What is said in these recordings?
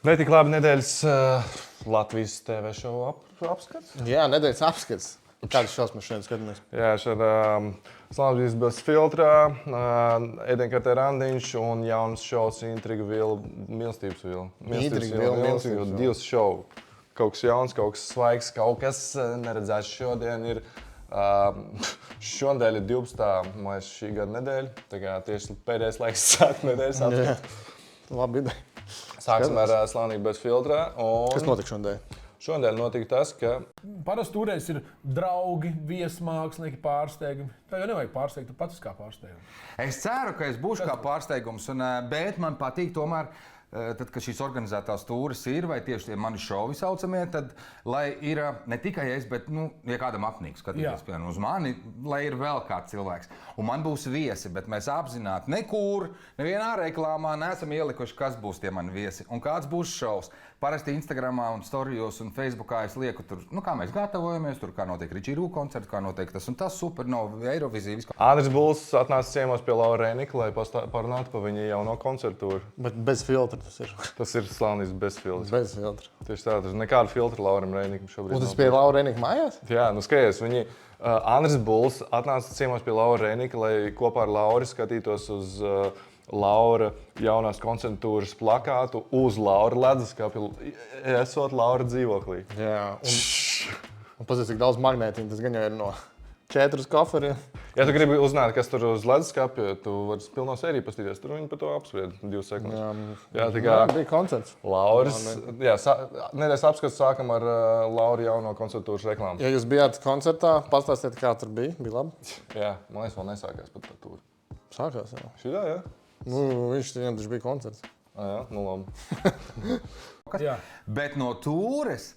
Netik labi nedēļas Latvijas TV šovu apskats. Jā, nedēļas apskats. Kādas šausmas šodien skatāmies? Jā, šeit Slānis bez filtra, ēdienkartē randiņš un jauns šovs Intriga vila, mīlestības vila. Intriga vila, mīlestības vila. Divas šovu. Kaut kas jauns, kaut kas svaigs, kaut kas neredzēts šodien ir. Šodien ir 12. Mājas šī gada nedēļa. Tā kā tieši pēdējais laiks sākt nedēļas apskats. Labi ideja. Sāksim ar Slānī bez filtra. Kas notika šodien? Šodien notika tas, ka parasti turēs ir draugi, viesmākslinieki, pārsteigumi. Tā jau nevajag pārsteigt, tu pats kā pārsteigums. Es ceru, ka es būšu kā pārsteigums, bet man patīk tomēr, tad, kad šīs organizētās tūres ir, vai tieši tie mani šovi saucamie, tad, lai ir ne tikai es, bet, ja kādam apnīk skatīties, piemēram, uz mani, lai ir vēl kāds cilvēks. Un man būs viesi, bet mēs apzināti nekur, nevienā reklāmā neesam ielikuši, kas būs tie mani viesi un kāds būs šovs. Parasti Instagramā un storijos un Facebookā es lieku tur, kā mēs gatavojamies, tur kā notiek Ričī Rū koncerts, kā notiek tas un tas Supernova, Eirovizija, viss. Andris Bulls atnāca ciemos pie Laura Reinika, lai parunātu par viņa jauno koncertūru. Bet bez filtra tas ir. Tas ir Slānis bez filtra. Bez filtra. Tieši tā, tas ir nekāda filtra Lauram Reinikam šobrīd. Un tas pie Laura Reinika mājās? Jā, skaties, Andris Bulls atnāca ciemos pie Laura Reinika, lai kopā ar Lauri skatītos uz Laura jaunās koncertūras plakātu uz Laura leduskapi, esot Laura dzīvoklī. Jā, un pazies, cik daudz magnētiņu, tas gan jau ir no 4 koferiem. Ja tu gribi uzzināt, kas tur uz leduskapja, tu vari pilno sēriju pastīties, tur viņi par to apspried 2 sekundes. Jā, tā kā bija koncerts. Lauris, nedēļas apskats sākam ar Laura jauno koncertūras reklāmu. Ja jūs bijāt koncertā, pastāstiet, kā tur bija, bija labi? Jā, man liekas, vēl nesākās pat tā tūra. Sākās jau. Šitā, jā? Viņš viņam taču bija koncerts. Jā, labi. Bet no tūres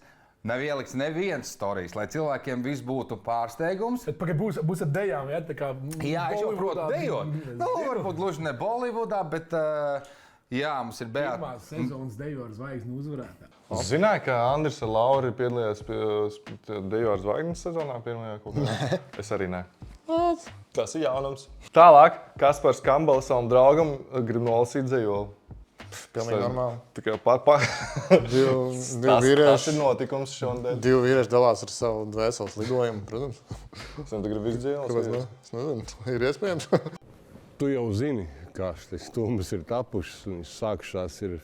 nav ielikts neviens sторijas, lai cilvēkiem viss būtu pārsteigums. Būs ar dejām, ja? Tā kā Jā, es jau protu dejot. Varbūt gluži ne Bolivudā, bet jā, mums ir Beata. Pirmās sezonas dejo ar zvaigzni uzvarētā. Zināju, ka Andris ar Lauri piedalījās pie dejo ar zvaigznes sezonā pirmajā kaut kādā? Es arī ne. Tas ir jaunums. Tālāk, Kaspars Kambals savam draugam grib nolasīt dzejoli. Pilnīgi normāli. Tā kā Divi vīrieši. Tas ir notikums šodien. Divi vīrieši dalās ar savu dvēseles lidojumu, protams. Es negribu visu dzejoli. Kāpēc ne? Es nezinu, ir iespējams. Tu jau zini, kā šis stūmis ir tapušas. Viņš sākušās ir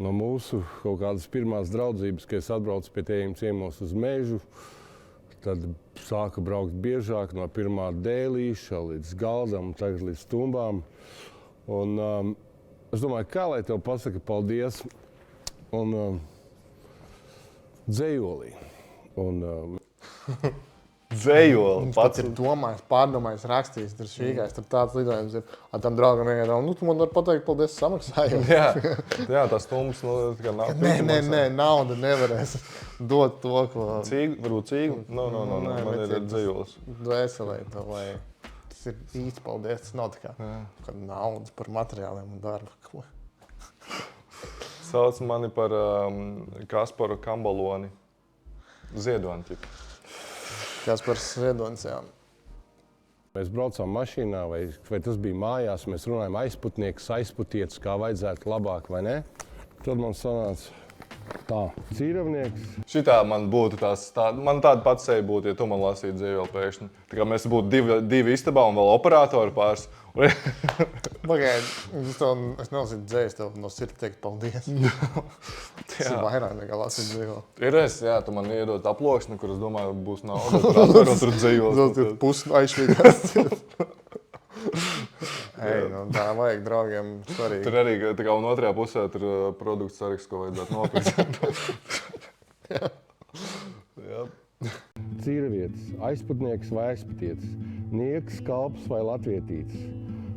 no mūsu kaut kādas pirmās draudzības, kad es atbraucu pie tiem ciemos uz mežu. Tad sāka braukt biežāk no pirmā dēlīša līdz galdam, tagad līdz stumbām. Un es domāju, kā lai tev pasaka paldies un dzejolī. Dzejoli. Pats ir domājis, pārdomājis, rakstījis, tur šīgājis, tur tāds lidojums ir. Tam draugam vienkārši, tu man var pateikt paldies samaksājumu. Jā, tas stumbs, tā kā nav. Nē, nauda nevarēs dot to, ko... Varbūt cīgu? Man ir dzejolis. Dvēselē to, lai tas ir īsti paldies, tas nav tā kā naudas par materiāliem un darbu. Sauc mani par Kasparu Kambaloni. Ziedoni, ķip. Kaspars Ziedonis, jā. Mēs braucām mašīnā, vai tas bija mājās, mēs runājam aizputnieks, aizputietis, kā vajadzētu labāk, vai ne? Tad man sanāca tā, cīravnieks. Šitā man būtu man tāda pati seja būtu, ja tu man lasītu dzejoli pēkšņi. Tā kā mēs būtu divi istabā un vēl operatori pāris. Pagaid, es nelasītu dzējas, tev no sirds teikt paldies. Tas ir vairāk nekā lasīt dzejoli. Ir jā, tu man iedod aploksni, kur es domāju, būs nauda operatori un tur dzejolis. Tur pusi aizšķīgās. Tā vajag draugiem svarīgi. Tur arī, tā kā un otrajā pusē, tur produkts saraksts, ko vajadzētu nopirkt. Jā. Cīravietis, aizputnieks vai aizputietis, nieks, kalps vai latvietītis.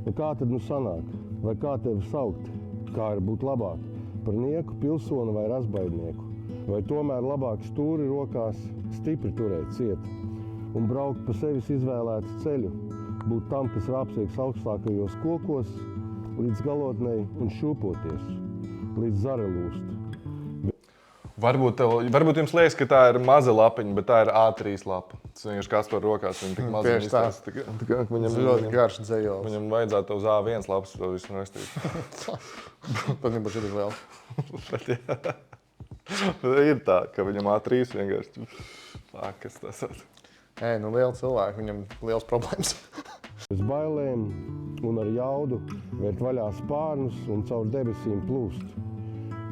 Kā tad sanāk? Vai kā tevi saukt? Kā ir būt labāk? Par nieku, pilsoni vai razbaidnieku? Vai tomēr labāk stūri rokās stipri turēt ciet? Un braukt pa sevis izvēlētu ceļu? Būt tam, kas rāpsieks augstākajos kokos, līdz galotnei un šūpoties, līdz zare lūst. Varbūt jums liekas, ka tā ir maza lapiņa, bet tā ir A3 lapa. Tas vienkārši kāds par rokās, viņa tik maza Tieši tā. Viņam Ļoti garš dzējos. Viņam vajadzētu uz A1 lapas to visu rakstīt. Pat nebūs šī vēl. Ir tā, ka viņam A3 vienkārši... Kas tas ir? Nu liela cilvēka, viņam liels problēmas. Bez bailēm un ar jaudu vērt vaļā spārnus un caur debesīm plūst.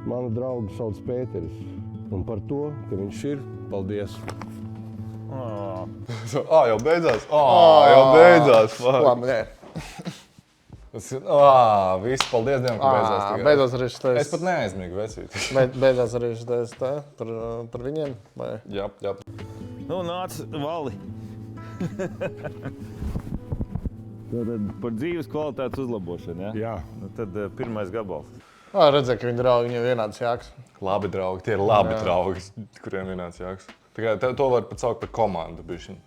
Mana drauga sauc Pēteris. Un par to, ka viņš ir, paldies. Jau beidzās? Jau beidzās. Labi, nē. Viss, paldies Dievam, ka beidzās. Tagad. Beidzās arī šis Es pat neaizmiegu vesīt. Beidzās arī šis par viņiem? Vai? Jā. Nu, nāc, Vali. Tad par dzīves kvalitātes uzlabošanu, ja? Jā. Nu, tad pirmais gabals. Redzēju, ka viņi draugi viņiem vienāds jāks. Labi draugi, tie ir labi draugi, kuriem vienāds jāks. To var pat saukt par komandu bišķiņ.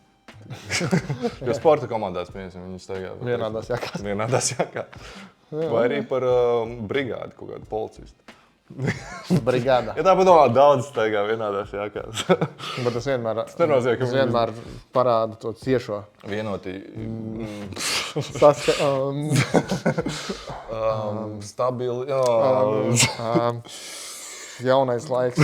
Jo sporta komandās viņi staigā. Vienādās jākās. Vienādās jākās. Vai arī par brigādi kaut kādu policistu. Brigāda. Ja tā padomā, daudz staigā vienādās jākās. Bet tas nenozīmē, ka vienmēr parāda to ciešo. Vienoti. Stabili. Jaunais laiks.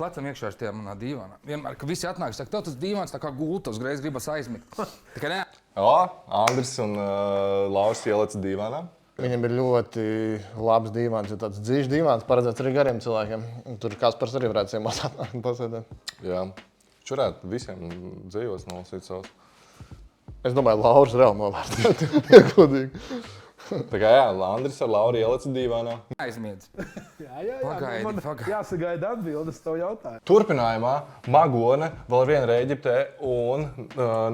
Lecam iekšā ar tajā manā dīvānā. Vienmēr, kad visi atnāk, saka, tev tas dīvāns tā kā gulta, uzreiz gribas aizmigt. Tikai ne. Andris un Lauris ielec dīvānā. Viņam ir ļoti labs dīvāns, jo tāds dzīves dīvāns paredzēts arī gariem cilvēkiem. Tur Kaspars arī varētu ciemās atnākt un pasēdēt. Jā. Viņš varētu visiem dzējos nolasīt savus. Es domāju, Lauris reāli novērtēt. Godīgi. Tā kā jā, Andris ar Lauru ielec dīvānā. Aizmiedz. Pagaidi. Jāsagaida atbildes tev jautājumu. Turpinājumā Magone vēl viena ir Ēģiptē un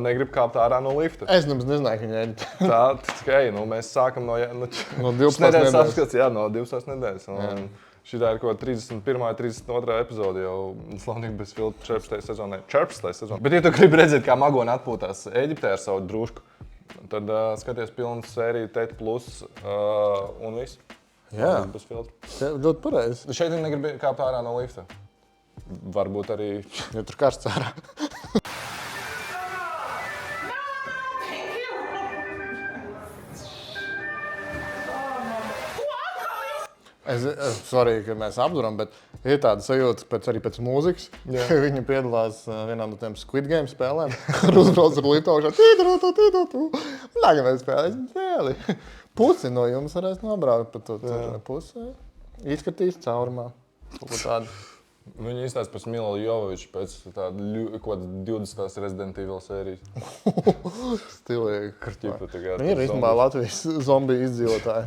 negrib kāpt ārā no lifta. Es nemaz nezināju, ka viņi ēd. Tā, tikai, mēs sākam no 12 nedēļas. Apskats, jā, no 12 nedēļas. Šitā ir kaut 31. 32. epizode jau Slavnīgi bez filtra 14. sezonai. Bet, ja tu gribi redzēt, kā Magone atpūtās Ēģiptē ar savu drušku, tad skaties pilnu sēriju Tēt Plus un viss. Jā. Bez filtra. Ļoti pareizi. Šeit viņi negrib kāpt ārā no lifta. Varbūt arī... Jo tur karsts ārā. Es svarīgi, ka mēs apduram, bet ir tāda sajūta arī pēc mūzikas. Viņi piedalās vienā no tiem Squid Game spēlēm, kur uzbrauc ar liftu augšā. Nākamā mēs spēlēsim spēli. Pusi no jums varēs nobraukt pa to pusi. Izskatīs caurumā. Viņi izstāsta par Smilo Jovoviču pēc tāda kaut 20. Resident Evil sērijas. Stilīgi. Viņi ir īstenībā Latvijas zombiju izdzīvotāji.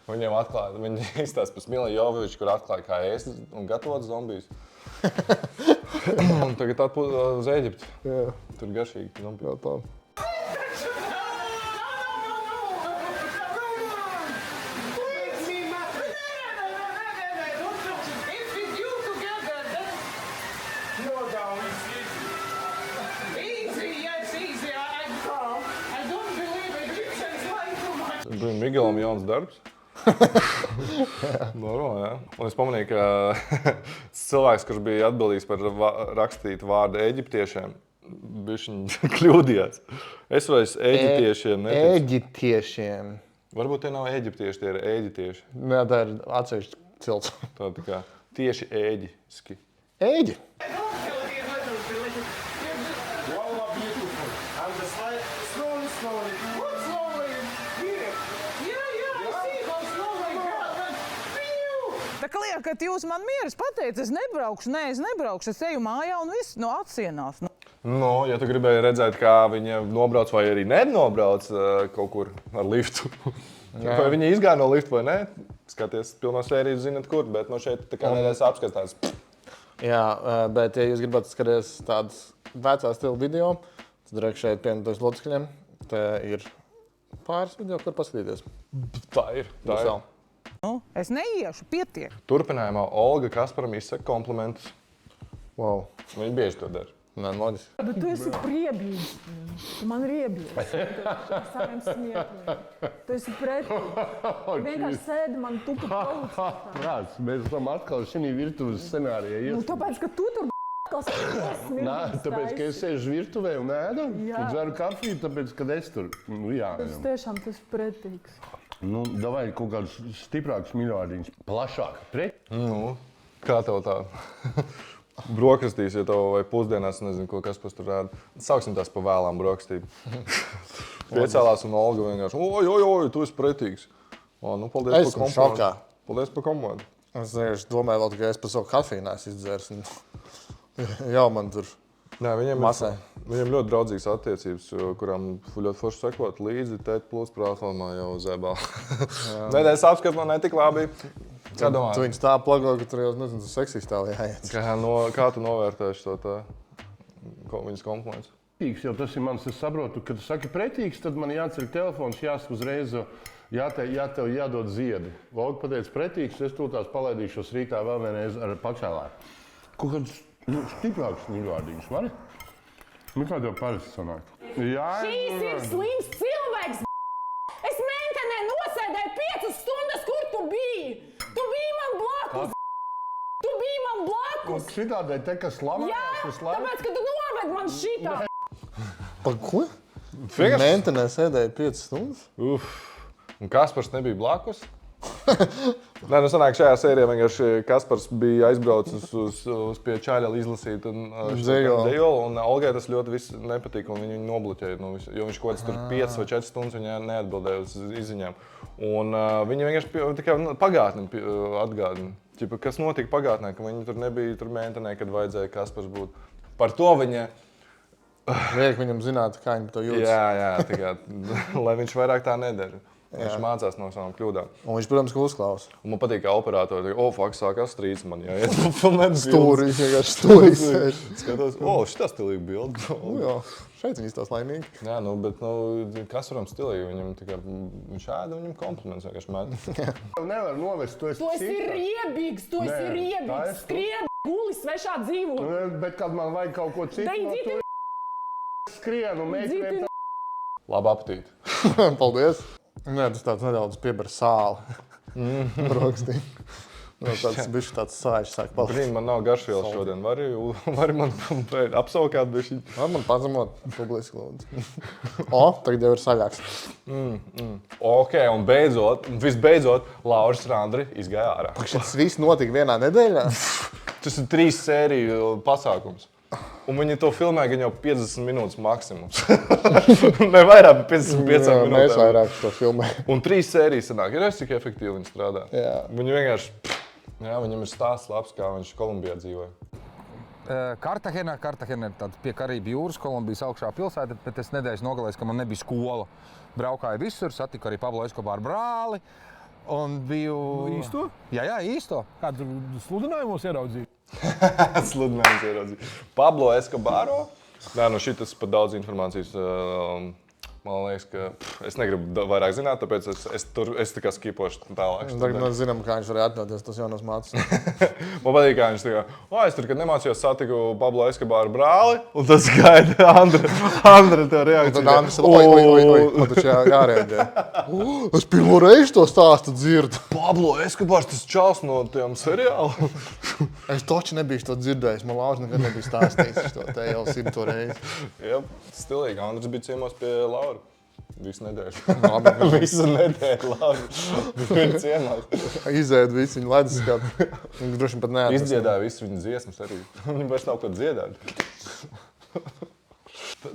Viņiem atklāja, viņi izstāsta par Smilo Jovoviču, kur atklāja, kā ēst un gatavot zombijus. Un tagad atpūt uz Ēģipti. Tur garšīgi. Miguelam jauns darbs. Normāli, jā. Un es pamanīju, ka cilvēks, kurš bija atbildīgs par rakstīt vārdu eģiptiešiem, bišķiņ kļūdījās. Es vairs eģiptiešiem neticu. Eģiptiešiem. Varbūt tie nav eģiptieši, tie ir eģitieši. Nē, tā ir atsevišķa cilts. Tā kā tieši eģiski. Eģi? Tā kā liekat, jūs man mieras pateicat, es nebraukšu, es eju mājā un viss atsienās. Ja tu gribēji redzēt, kā viņa nobrauc vai arī nenobrauc kaut kur ar liftu, vai viņa izgāja no lifta vai nē, skaties pilno sēriju, zinat kur, bet no šeit tā kā nedēļas apskatās. Jā, bet ja jūs gribat skatīties tādas vecā stila video, tad drēk šeit pienoties locekļiem. Te ir pāris video, kur paskatīties. Tā ir. Es neiešu, pietiek. Turpinājumā Olga Kasparam izsaka komplimentus. Wow. Viņa bieži to dara. Nē, loģiski. Bet tu esi priebīgs. Tu man riebies. Tu saviem smiekliem. Tu esi pretī. Vienkārši sēdi man tupu paucā. Prāts, mēs esam atkal šī virtuves scenārijā. Nu, tāpēc, ka tu tur Nē, tāpēc, ka es sēžu virtuvē un ēdu, Jā. un dzeru kafiju, tāpēc, kad es tur, Tas tiešām tas pretīgs. Nu, davai kaut kādus stiprākus miljārdiņus, plašāk. Nu, kā tev tā? Brokastīs, ja tev vai pusdienās, nezinu, ko kas tur rāda. Sauksim tās pa vēlām brokastīm. Piecēlās un Olga vienkārši, oj, tu esi pretīgs. Nu, paldies Es par esmu šokā. Paldies par komandu. Es domāju, vēl tikai es par savu kafiju neesmu izdzēris. Jau man tur Nē, masē. Viņiem ļoti draudzīgas attiecības, kurām ļoti forši sekot līdzi. Tēt plus platformā jau zēbā. Nedēļas apskats man netik labi. Kā domā? Tu viņus tā plago, ka tur jau, nezinu, tas seksistāli jāiet. Kā tu novērtēši to tā? Viņas kompliments? Pretīgs jau tas ir mans, es saprotu, kad tu saki pretīgs, tad man jāceļ telefons, jāsaka uzreiz, tev jādod ziedi. Volga pateica pretīgs, es tūlīt tās palaidīšos rītā vēl vienreiz ar pačēlā. Kaut kāds stiprāks miljārdiņš, vari? Kā tev parasti sanāk? Šīs ir slims cilvēks, Es mentenē nosēdēju 5 stundas, kur tu biji? Tu biji man blakus, Tu biji man blakus. Šitādēļ te, kas slavās, Jā, tāpēc, ka tu noved man šitā. Par ko? Mentenē sēdēja 5 stundas? Un Kaspars nebija blakus? Nē, nu sanāk, šajā sērijā vienkārši Kaspars bija aizbraucis uz pie čaļa izlasīt dzejolu, un Olgai tas ļoti viss nepatika, un viņu nobloķēja, jo viņš kaut kāds tur 5 vai 4 stundas viņa neatbildēja uz izziņām. Un viņi vienkārši tikai pagātni atgādina, kas notika pagātnē, ka viņi tur nebija tur mentenē, kad vajadzēja Kaspars būt. Par to viņa... Vajag viņam zināt, kā viņi to jūtas. Jā, tikai, lai viņš vairāk tā nedara. Viņš mācās no savām kļūdām. Un viņš, protams, ka uzklausa. Un man patīk, ka operatori teica, sākās strīds man, jāiet filmēt bildes. Stūri, viņš vienkārši stūri sēž. Skatos, šitā stilīga bilde. Jā, šeit viņi izstās laimīgi. Jā, bet kas varam stilīgi, viņam tikai, viņš ēda, viņam kompliments vienkārši met. Nevar novest, tu esi Tu esi riebīgs, tu esi riebīgs. Skrien, guli svešā dzīvo. Bet kad man vajag kaut ko citu, skrienu, meklēju. Labu apetīti. Paldies. Nē, tas tāds nedaudz piebara sāli. Brokastī. Tas bišķi tāds sāļš sāk palikt. Brīn, man nav garšvielas šodien. Vari man apsaukāt bišķi? Var man pazemot publiski lūdzu. Tagad jau ir saļāks. Ok, un visbeidzot, Lauris Randri izgāja ārā. Šis viss notika vienā nedēļā? Tas ir 3 sēriju pasākums. Un viņi to filmēja gan jau 50 minūtes maksimums. Ne vairāk par 55 minūtēm. Mēs vairāk to filmējam. Un 3 sērijas sanāk. Ir cik efektīvi viņi strādā. Jā. Viņi vienkārši, viņam ir stāsts labs, kā viņš Kolumbijā dzīvoja. Kartahena ir tāda pie Karību jūras, Kolumbijas augšā pilsēta, bet es nedēļas nogalēju, ka man nebija skola. Braukāju visur, satiku arī Pablo Escobar brāli. Un biju... Īsto? Jā, īsto. Kādu sludinājumos ieraudzīju? Sludinājums ieraudzīja. Pablo Escobaro. Nē, šitas pat daudz informācijas. Man liekas, ka es negribu vairāk zināt, tāpēc es tikai skipošu tālāk. Tagad mēs zinām, kā viņš varēja atļauties tos jaunos mācības. Man patīk, kā viņš tā kā, es tur, kad nemācījos, satiku Pablo Escobaru brāli, un tas gaida Andra tev reakciju. Tad Andris man taču jārēģē. Es pirmo reizi to stāstu dzirdu. Pablo Escobars, tas čals no tiem seriāliem. Es taču nebiju to dzirdējis, man Lauris nekad nebija stāstījis to te jau 100 reizi. Jā, stilīgi, Andris bija ciemos pie Laura. Visu nedēļu. Labi. Visu nedēļu, labi. Viņa ciemās. Izēd visu viņu leduskapu. Viņš droši pat neatrast. Izdziedāja visu viņu dziesmas arī. Viņam vairs nav ko dziedāt.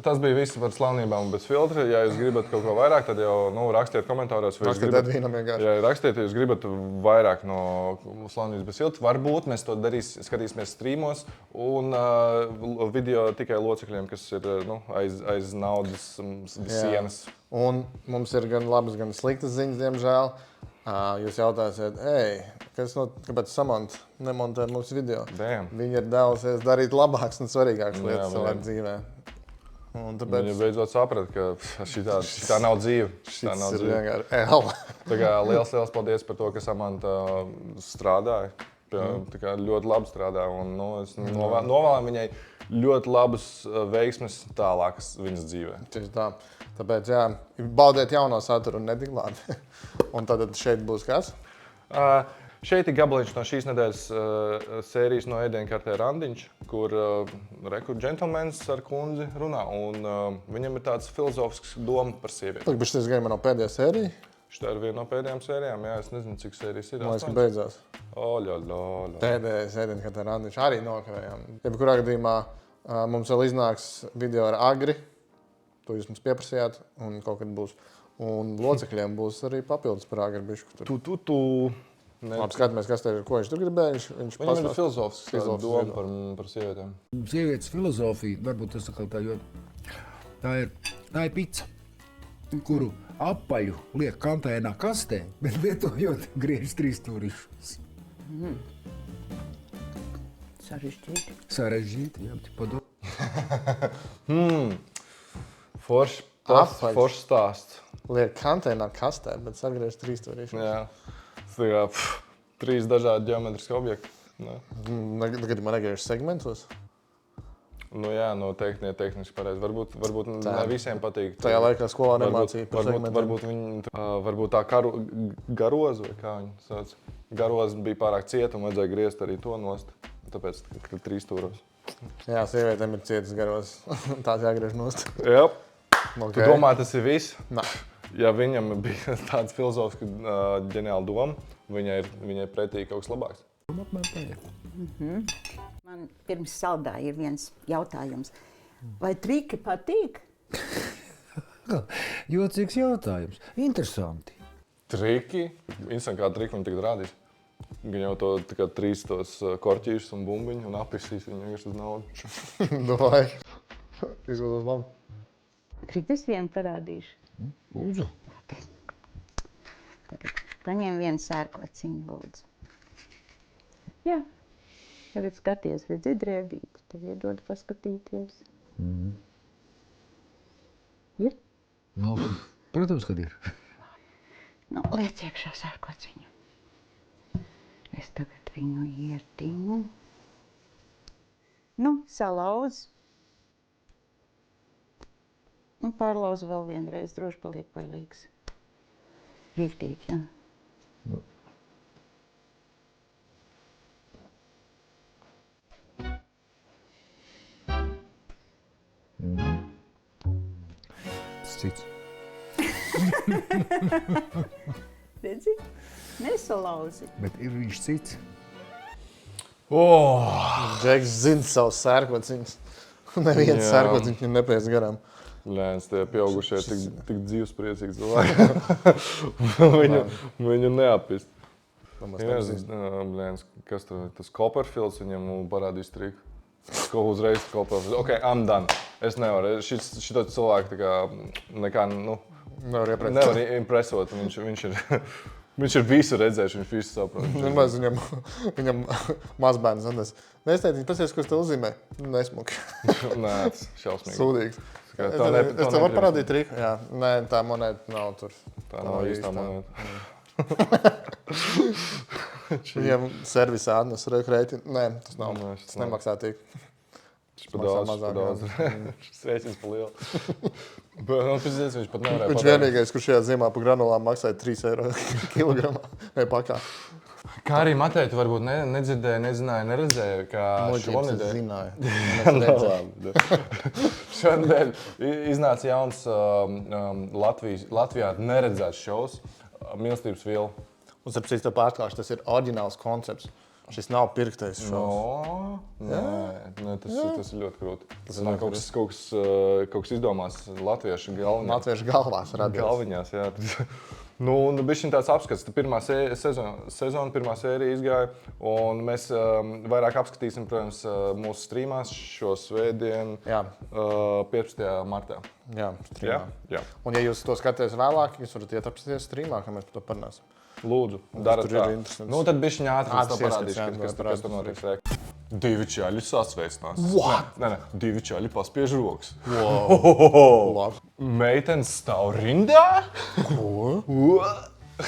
Tas bija viss par slavnībām bez filtra. Ja jūs gribat kaut ko vairāk, tad jau rakstiet komentāros. Rakstiet Edvīnam vienkārši. Ja rakstiet, ja jūs gribat vairāk no slavnības bez filtra, varbūt mēs to skatīsimies streamos un video tikai locekļiem, kas ir aiz naudas sienas. Un mums ir gan labas, gan sliktas ziņas, diemžēl. Jūs jautāsiet, kāpēc Samanta nemontē mūsu video? Damn. Viņa ir devusies darīt labākas un svarīgākas lietas savā dzīvē. Tāpēc... Viņa beidzot saprata, ka šitā nav dzīve. Šitā ir vienkārši L. Tā kā liels paldies par to, ka Samanta strādāja Tā kā ļoti labi strādā. Un, es novēlu viņai ļoti labus veiksmes tālākas viņas dzīvē. Tieši tā. Tāpēc, jā, baudiet jauno saturu un nediglādi. Un tad šeit būs kas? Šeit ir gabaliņš no šīs nedēļas sērijas no ēdienkartē Randiņš, kur džentlmenis ar kundzi runā. Un viņam ir tāds filozofisks doma par sievieti. Bet šis game no pēdējā sērija? Šitā ir viena no pēdējām sērijām. Jā, es nezinu, cik sērijas ir. Man liekas, ka beidzās. Pēdējais ēdienkartē Randiņš arī nokavējām. Jebkurā gadījumā mums vēl iznāks video ar Agri. To jūs mums pieprasījāt un kaut kad būs. Un locekļiem būs arī papildus par Agri bišku. Labi, skatāmies, kas te ir, ko viņš tur gribēja. Viņam ir filozofisks doma par sievietēm. Sievietes filozofija, varbūt tas tā jo tā ir pica, kuru apaļu liek kantainā kastē, bet lietojot griežus trīsstūrišus. Sarežģīti, jā, tik padomā. Foršs stāsts. Liek kantainā kastē, bet sagriež trīsstūrišus. Jā. Tā kā 3 dažādi ģeometriski objekti. Tagad man negriežas segmentos. Jā, tehniski pareizi. Varbūt ne visiem patīk. Tajā laikā skolā nemācīja par segmentiem. Varbūt tā garoza, vai kā viņi sauc. Garoza bija pārāk cieta un vajadzēja griezt arī to nost. Tāpēc 3 stūros. Jā, sievietēm ir cietas garozas. Tās jāgriež nost. Jā. Okay. Tu domā, tas ir viss? Nē. Ja viņam bija tāds filozofisks ģeniāla doma, viņai pretī kaut kas labāks. Man pirms saldā ir viens jautājums. Vai triki patīk? Jocīgs jautājums. Interesanti. Triki? Interesanti, kā triki man tagad rādīs. Viņa jau to 3 tos korķīšus un bumbiņu un apisīs viņu vienkārši uz naudu. Dovai. Izgādās labi. Gribu es vienu parādīšu. Lūdzu. Paņem vienu sērkociņu, lūdzu. Jā. Tagad skaties, redzi drēbīti. Tev iedod paskatīties. Ir? No, protams, kad ir. Liec iekšā sērkociņu. Es tagad viņu ietinu. Salauz. Un pārlauzu vēl vienreiz, droši paliek vaļīgs. Rīktīgi, jā. Cits. Redzi? Nesalauzi. Bet ir viņš cits. Džeks zina savus sērkociņus. Neviens sērkociņš viņam nepēc garām. Lēns, tie pieaugušie tik dzīvespriecīgi cilvēki. Viņu neapist. Lēns, kas tas Copperfields viņam parādīs triku. Ko uzreiz Copperfields. Ok, I'm done. Es nevaru. Šito cilvēku nekā, nevar impresot. Viņš ir visu redzējuši, viņš visu saprot. Viņam mazbērns atnes. Nē, es teicu, pasies, ko es te uzzīmē. Nesmuki. Nē, tas šausmīgi. Sūdīgs. Es tev varu parādīt triku? Jā. Nē, tā monēta nav tur. Tā nav īstā monēta. Viņam servisā atnes rēķinu. Nē, tas nav. Tas nemaksā tik. Tas pa daudz. Šis rēķins pa lielu. Viņš pat nevarēja Viņš vienīgais, kurš šajā ziemā pa granulām maksāja 3 eiro kilogramā vai pakā. Kā arī Matei, tu varbūt nedzirdēji, nezināji, neredzēji, kā šonedēļ... Zināju. Šonedēļ iznāca jauns Latvijā neredzēts šovs Mīlestības vila. Un starp citu pārklāšu, tas ir oriģināls koncepts. Šis nav pirktais šovs. Nē, tas ir ļoti krūti. Tas ir kaut kas izdomās latviešu galviņās. Latviešu galvās radies. Galviņās, jā. Un bišķiņ tāds apskats. Pirmā sezona, pirmā sērija izgāja, un mēs vairāk apskatīsim, protams, mūsu streamās šo svētdienu 15. martā. Jā, streamā. Jā. Un ja jūs to skatāties vēlāk, jūs varat iet apskatīties streamā, kā mēs par to parunāsim. Lūdzu, dara tā. Tad bišķiņ ātri to parādīšu, kas tur notiks. 2 čaļi sasveicinās. What? Nē, 2 čaļi paspiež rokas. Wow. Meitenes stāv rindā? Ko?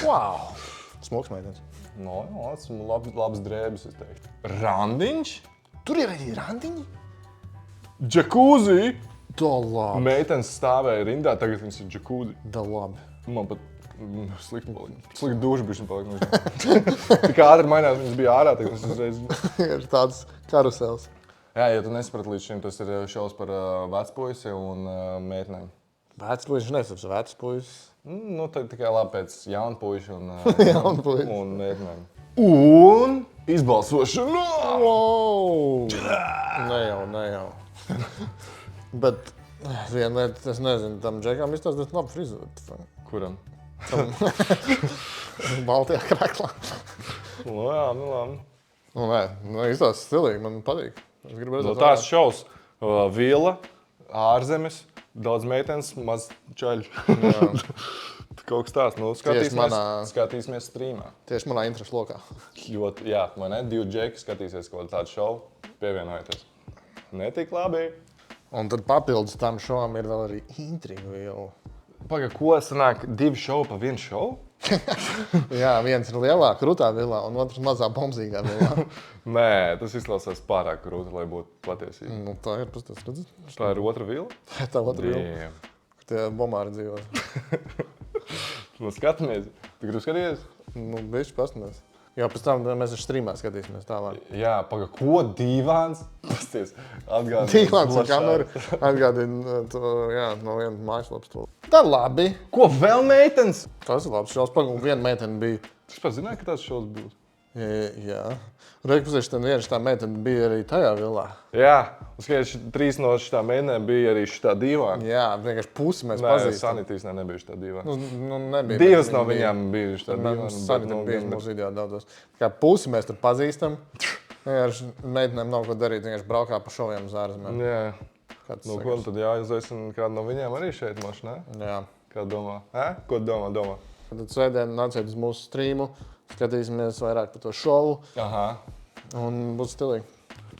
Wow. Smoks meitenes. No, tas ir labs drēbes, es teiktu. Randiņš? Tur ir arī randiņi. Džekūzi! Tā labi. Meitenes stāvēja rindā, tagad viņas ir džekūzi. Tā labi. Man pat slikti palika. Slikti duša bišķi palika. Tik ātri mainās, viņas bija ārā, tad es uzreiz... Ir tāds karusels. Jā, ja tu nesaprati līdz šim, tas ir šovs par vecpuisi un meitenēm. Vecpuisis nesaps vecpuisis. Nu, tad tikai labi pēc jaunpuiši un Jaunpuiši. un meitenēm. Un izbalsošana! Wow! Ne jau. Bet viena lieta, es nezinu, tam džekām izstāstīt labu frizūru. Kuram? Baltajā kraklā. Nu jā, nu labi. Nē, izstāstīt stilīgi, man patīk. Es gribu No redzēt. tās šovs. Vila, ārzemes, daudz meitenes, maz čaļu. Kaut kas tāds, nu skatīsimies streamā. Tieši manā interešu lokā. Ļoti, jā, man ne, 2 džeki skatīsies kaut tādu šovu, pievienojieties. Netik labi. Un tad papildus tam šovam ir vēl arī intriga vila. Paga, ko sanāk 2 šovi pa 1 šovu? Jā, viens ir lielā, krūtā vilā, un otrs mazā bombzīgā vilā. Nē, tas izklausās pārāk krūti, lai būtu patiesība. Nu, tā ir, tas redzat? Tā ir otra vila? Tā otra vila, Damn. kur tie bombāri dzīvo. Nu, skatāmies. Tu gribi skatīties? Nu, bišķi pastāmies. Jo pēc tam mēs ar streamā skatīsimies tālāk. Jā, paga, ko dīvāns? Pasties, atgādini. Dīvāns ar kameru atgādina to, jā, no vienas mājaslapas to. Tā labi. Ko vēl meitenes? Tas ir labs šovs. Pagaidām, viena meitene bija. Tu vispār zināji, ka tāds šovs būs? Jā. Reikpusēši, tad viena šitā meitene bija arī tajā vilā. Jā, un skaidrs, 3 no šitā meitenēm bija arī šitā dīvāna. Jā, vienkārši pusi mēs Nē, pazīstam. Sanitīs nebija šitā dīvāna. Nu, nebija. 2 bet no viņi viņām bija šitā dīvāna. Sanitām bija mūsu video daudzos. Kā pusi mēs tur pazīstam. Vienkārši meitenēm nav ko darīt, vienkārši braukā pa šoviem uz ārzemēm. Jā. Kāds Nu, ko tad jāizlaicina kādu no viņām arī šeit moši, ne? Jā. Kā domā? Ko domā? Tad svētdien nāciet uz mūsu streamu, skatīsimies vairāk par to šovu. Aha. Un būs stilīgi.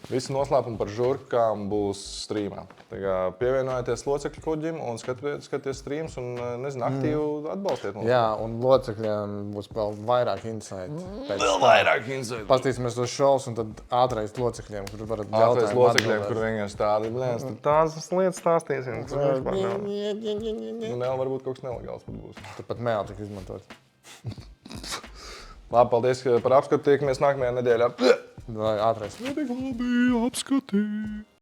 Visi noslēpumi par žurkām būs streamā. Tā kā pievienojieties locekļu kuģim un skatieties streams un, nezinu, aktīvi atbalstiet mums. Jā, un locekļiem būs vēl vairāk insight. Vēl vairāk insight. Pastīsimies tos šovus un tad ātrais locekļiem, kur varat Ātrais jautājumu locekļiem, atbildēt. kur vienkārši tādi, blēns, tad tādas lietas stāstīsim. Nu, varbūt kaut kas nelegāls pat būs. Turpat mēl tik izmantot. Labi, paldies par apskatu. Tiekamies nākamajā nedēļā. Vai ātrais. Labi apskatīt.